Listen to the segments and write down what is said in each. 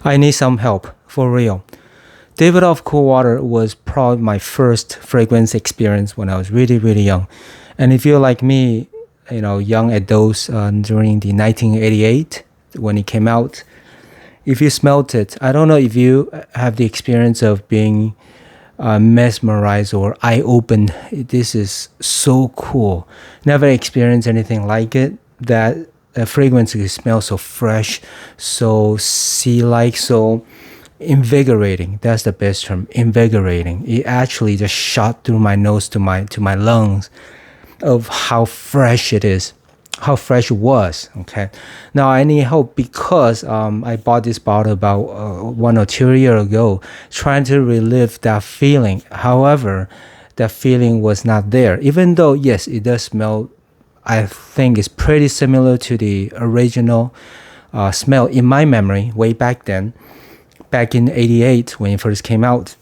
I need some help, for real. Davidoff Cool Water was probably my first fragrance experience when I was really, really young. And if you're like me, young adults during the 1988 when it came out, if you smelt it, I don't know if you have the experience of being mesmerized or eye-opened. This is so cool. Never experienced anything like it. That fragrance smells so fresh, so sea-like, so invigorating. That's the best term, invigorating. It actually just shot through my nose to my lungs of how fresh it is, how fresh it was. Okay, now I need help because I bought this bottle about 1 or 2 years ago, trying to relive that feeling. However, that feeling was not there, even though yes, it does smell. I think it's pretty similar to the original smell in my memory way back then, back in 88 when it first came out.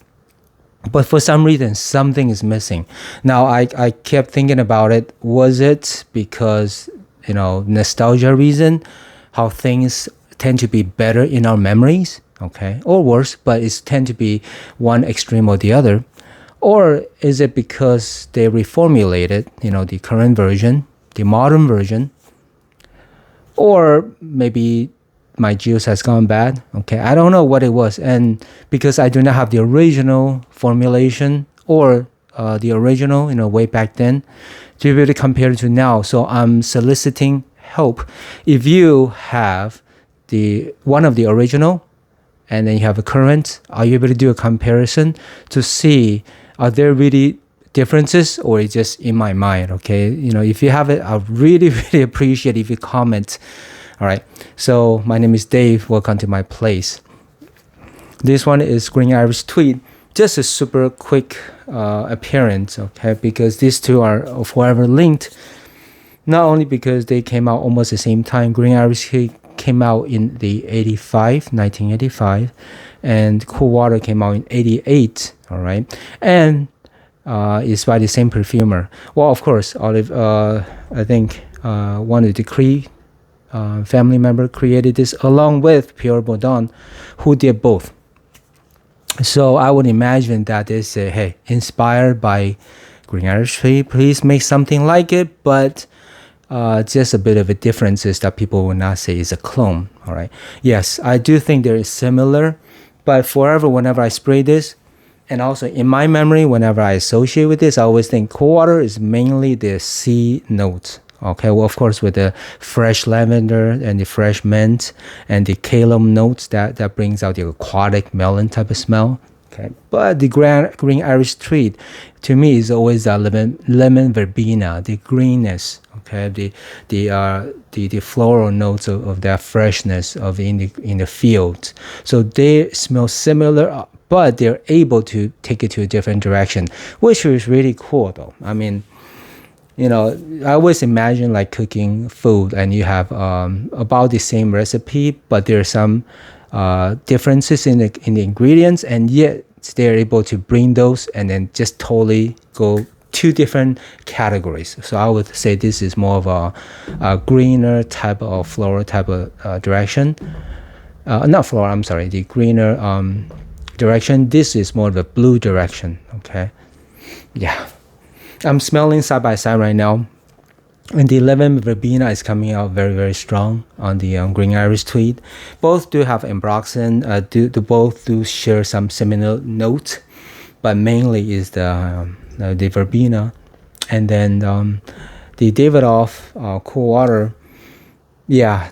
But for some reason, something is missing. Now, I kept thinking about it. Was it because, nostalgia reason, how things tend to be better in our memories, okay? Or worse, but it's tend to be one extreme or the other. Or is it because they reformulated, the current version, the modern version? Or maybe my juice has gone bad. Okay, I don't know what it was. And because I do not have the original formulation or the original, way back then, to be able to compare it to now. So I'm soliciting help. If you have the one of the original and then you have a current, are you able to do a comparison to see are there really differences or it's just in my mind? Okay, if you have it, I really, really appreciate if you comment. All right, so my name is Dave. Welcome to my place. This one is Green Irish Tweed. Just a super quick appearance, okay, because these two are forever linked. Not only because they came out almost the same time. Green Irish Tweed came out in the 1985, and Cool Water came out in 88, all right? And it's by the same perfumer. Well, of course, Olive, I think one of the family member created this along with Pierre Baudin, who did both. So I would imagine that they say, hey, inspired by Green Irish Tweed, please make something like it, but just a bit of a difference is that people will not say it's a clone, all right? Yes, I do think there is similar, but forever, whenever I spray this, and also in my memory, whenever I associate with this, I always think Cool Water is mainly the sea notes. Okay, well, of course, with the fresh lavender and the fresh mint and the calum notes, that brings out the aquatic melon type of smell. Okay, but the green Irish Tweed, to me, is always that lemon verbena, the greenness. Okay, the floral notes of that freshness of in the fields. So they smell similar, but they're able to take it to a different direction, which is really cool, though. I mean, I always imagine like cooking food and you have about the same recipe, but there are some differences in the ingredients, and yet they're able to bring those and then just totally go two different categories. So I would say this is more of a greener type of floral type of direction. Not floral, I'm sorry, the greener direction. This is more of a blue direction, okay? Yeah. I'm smelling side by side right now. And the lemon verbena is coming out very, very strong on the Green Irish Tweed. Both do have ambroxan, both do share some similar notes, but mainly is the verbena. And then the Davidoff Cool Water, yeah,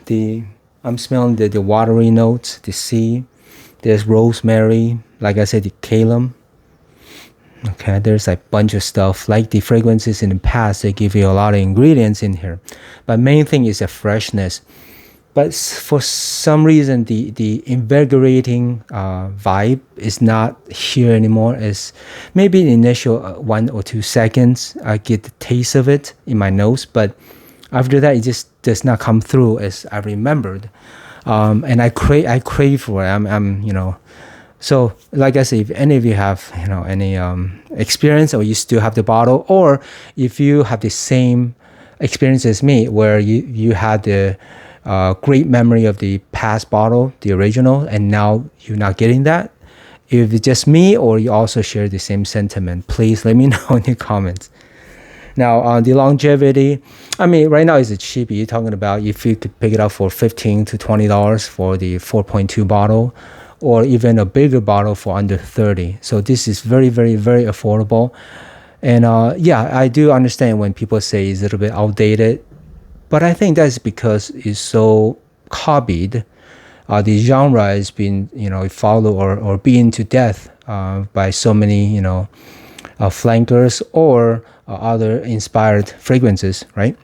I'm smelling the watery notes, the sea. There's rosemary, like I said, the calum. Okay, there's a bunch of stuff like the fragrances in the past. They give you a lot of ingredients in here, but main thing is the freshness. But for some reason, the invigorating vibe is not here anymore. It's maybe the initial 1 or 2 seconds I get the taste of it in my nose, but after that it just does not come through as I remembered. And I crave for it. So, like I said, if any of you have, any experience, or you still have the bottle, or if you have the same experience as me, where you had the great memory of the past bottle, the original, and now you're not getting that. If it's just me or you also share the same sentiment, please let me know in the comments. Now, on the longevity, I mean, right now it's cheap. You're talking about if you could pick it up for $15 to $20 for the 4.2 bottle, or even a bigger bottle for under 30. So this is very, very, very affordable. And yeah, I do understand when people say it's a little bit outdated, but I think that's because it's so copied. The genre has been, followed or beaten to death by so many, flankers or other inspired fragrances, right?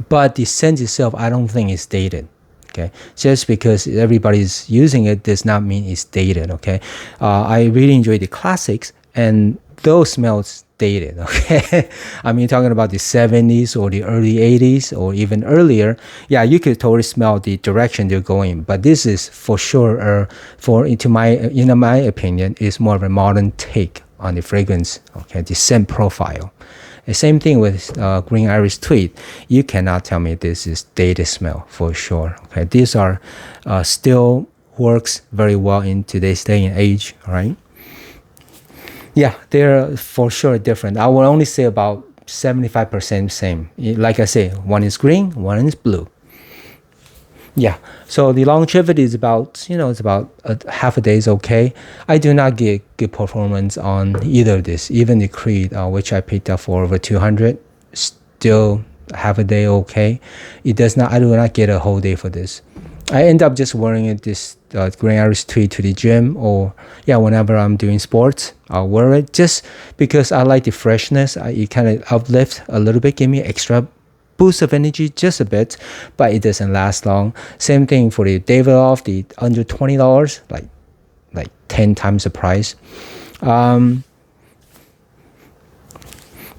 But the scent itself, I don't think is dated. Okay, just because everybody's using it does not mean it's dated. Okay, I really enjoy the classics, and those smells dated. Okay, I mean talking about the 70s or the early 80s or even earlier. Yeah, you could totally smell the direction they're going. But this is for sure, in my opinion, is more of a modern take on the fragrance. Okay, the scent profile. The same thing with Green Iris Tweed. You cannot tell me this is dated smell for sure. Okay, these are still works very well in today's day and age. All right. Yeah, they're for sure different. I will only say about 75% same. Like I say, one is green, one is blue. Yeah, so the longevity is about, it's about half a day is okay. I do not get good performance on either of this. Even the Creed, which I picked up for over 200, still half a day okay. I do not get a whole day for this. I end up just wearing this Green Iris Tweed to the gym, or whenever I'm doing sports, I'll wear it just because I like the freshness. It kind of uplift a little bit, give me extra boost of energy just a bit, but it doesn't last long. Same thing for the davidoff, the under $20, like 10 times the price.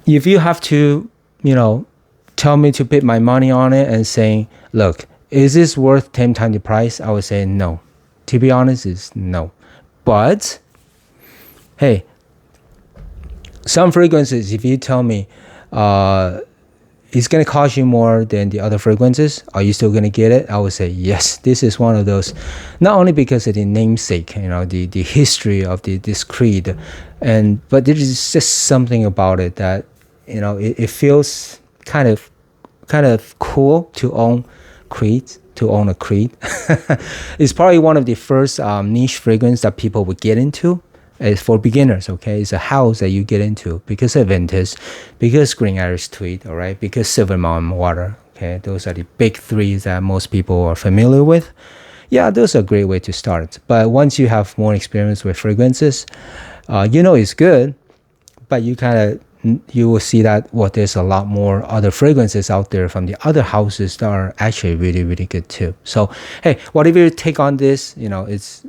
If you have to, tell me to put my money on it and saying, look, is this worth 10 times the price? I would say no. To be honest, it's no. But hey, some fragrances, if you tell me it's going to cost you more than the other fragrances, are you still going to get it? I would say yes. This is one of those, not only because of the namesake, the history of this Creed, but there is just something about it that, it feels kind of cool to own Creed, to own a Creed. It's probably one of the first niche fragrance that people would get into. It's for beginners, okay? It's a house that you get into because of Ventus, because Green Iris Tweed, all right? Because Silver Mountain Water, okay? Those are the big three that most people are familiar with. Yeah, those are a great way to start. But once you have more experience with fragrances, it's good, but you will see that there's a lot more other fragrances out there from the other houses that are actually really, really good too. So hey, whatever you take on this, it's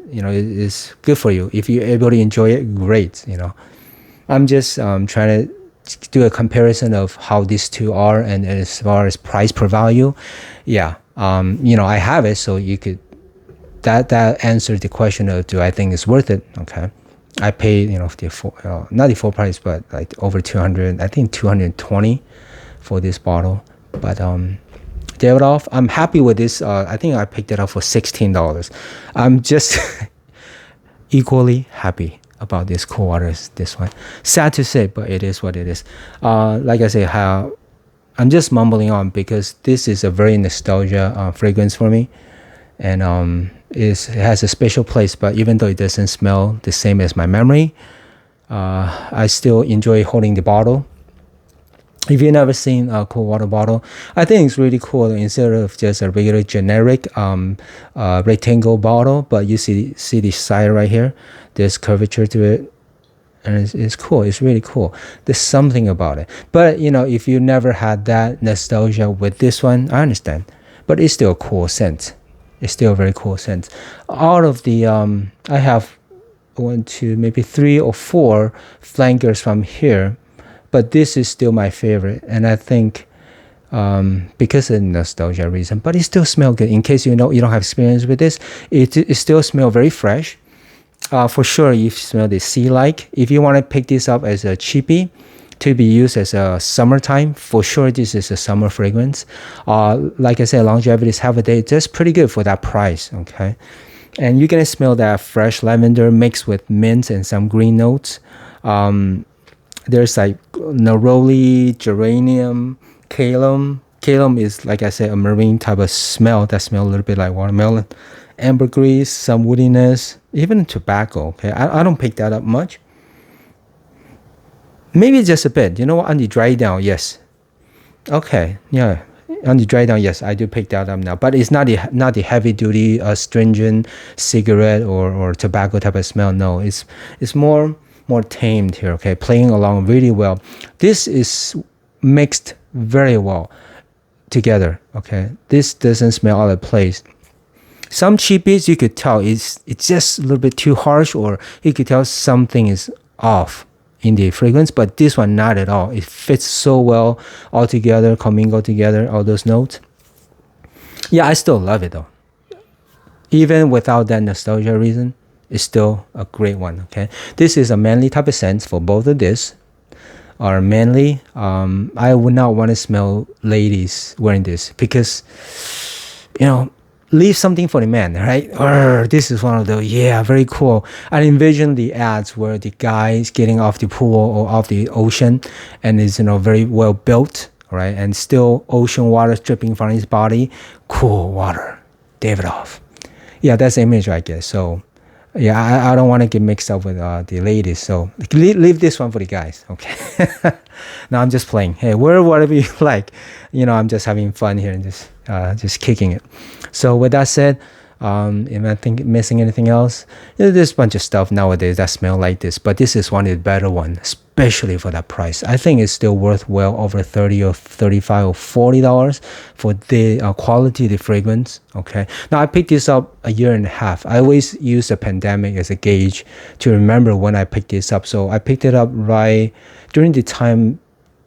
good for you. If you're able to enjoy it, great. I'm just trying to do a comparison of how these two are, and as far as price per value, I have it, so you could that answers the question of, do I think it's worth it? Okay. I paid, not the full price, but like over 200, I think 220 for this bottle. But davidoff, I'm happy with this. I think I picked it up for $16. I'm just equally happy about this cool waters, this one. Sad to say, but it is what it is. Like I say, I'm just mumbling on because this is a very nostalgia fragrance for me. And it has a special place, but even though it doesn't smell the same as my memory, I still enjoy holding the bottle. If you've never seen a cool water bottle, I think it's really cool. Instead of just a regular generic rectangle bottle, but you see the side right here, there's curvature to it, and it's cool. It's really cool. There's something about it. But if you never had that nostalgia with this one, I understand, but it's still a cool scent. It's still a very cool scent. Out of the, I have 1, 2, maybe 3 or 4 flankers from here, but this is still my favorite. And I think because of nostalgia reason, but it still smells good. In case you don't have experience with this, it still smells very fresh. For sure, you smell the sea-like. If you want to pick this up as a cheapie, to be used as a summertime. For sure, this is a summer fragrance. Like I said, longevity is half a day. That's pretty good for that price, okay? And you're gonna smell that fresh lavender mixed with mint and some green notes. There's like neroli, geranium, calum. Calum is, like I said, a marine type of smell that smells a little bit like watermelon. Ambergris, some woodiness, even tobacco. Okay, I don't pick that up much. Maybe just a bit. You know what? On the dry down, yes. Okay, yeah. On the dry down, yes, I do pick that up now. But it's not the heavy duty, stringent cigarette or tobacco type of smell. No, it's more tamed here. Okay, playing along really well. This is mixed very well together. Okay, this doesn't smell out of place. Some cheapies you could tell it's just a little bit too harsh, or you could tell something is off in the fragrance, but this one not at all. It fits so well all together, commingle together, all those notes. Yeah, I still love it though. Even without that nostalgia reason, it's still a great one. Okay, this is a manly type of scent for both of this. Are manly. I would not want to smell ladies wearing this because, leave something for the man, right? This is one of the, very cool. I envision the ads where the guy is getting off the pool or off the ocean and is, very well built, right? And still ocean water dripping from his body. Cool water. Davidoff. Yeah, that's the image I guess. So, yeah, I don't want to get mixed up with the ladies. So leave this one for the guys, okay? No, I'm just playing. Hey, wear whatever you like. I'm just having fun here and just kicking it. So with that said, if I think missing anything else, there's a bunch of stuff nowadays that smell like this, but this is one of the better ones, especially for that price. I think it's still worth well over $30 or $35 or $40 for the quality of the fragrance. Okay. Now I picked this up a year and a half. I always use the pandemic as a gauge to remember when I picked this up. So I picked it up right during the time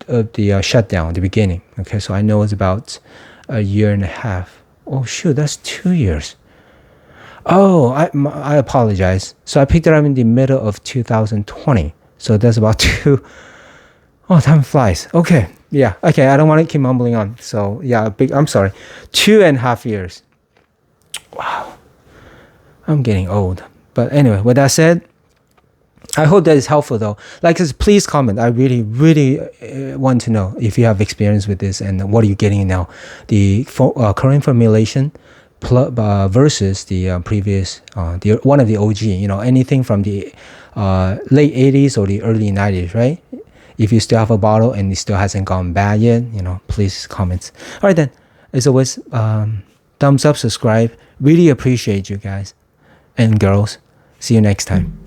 of the shutdown, the beginning. Okay. So I know it's about a year and a half. Oh shoot, that's 2 years. Oh, I apologize. So I picked it up in the middle of 2020. So that's about two. Oh, time flies. Okay. Yeah. Okay. I don't want to keep mumbling on. So yeah, I'm sorry. 2.5 years. Wow. I'm getting old. But anyway, with that said, I hope that is helpful though. Please comment. I really, really want to know if you have experience with this and what are you getting now. The current formulation versus the previous, one of the OG, anything from the late 80s or the early 90s, right? If you still have a bottle and it still hasn't gone bad yet, please comment. All right then, as always, thumbs up, subscribe. Really appreciate you guys and girls. See you next time.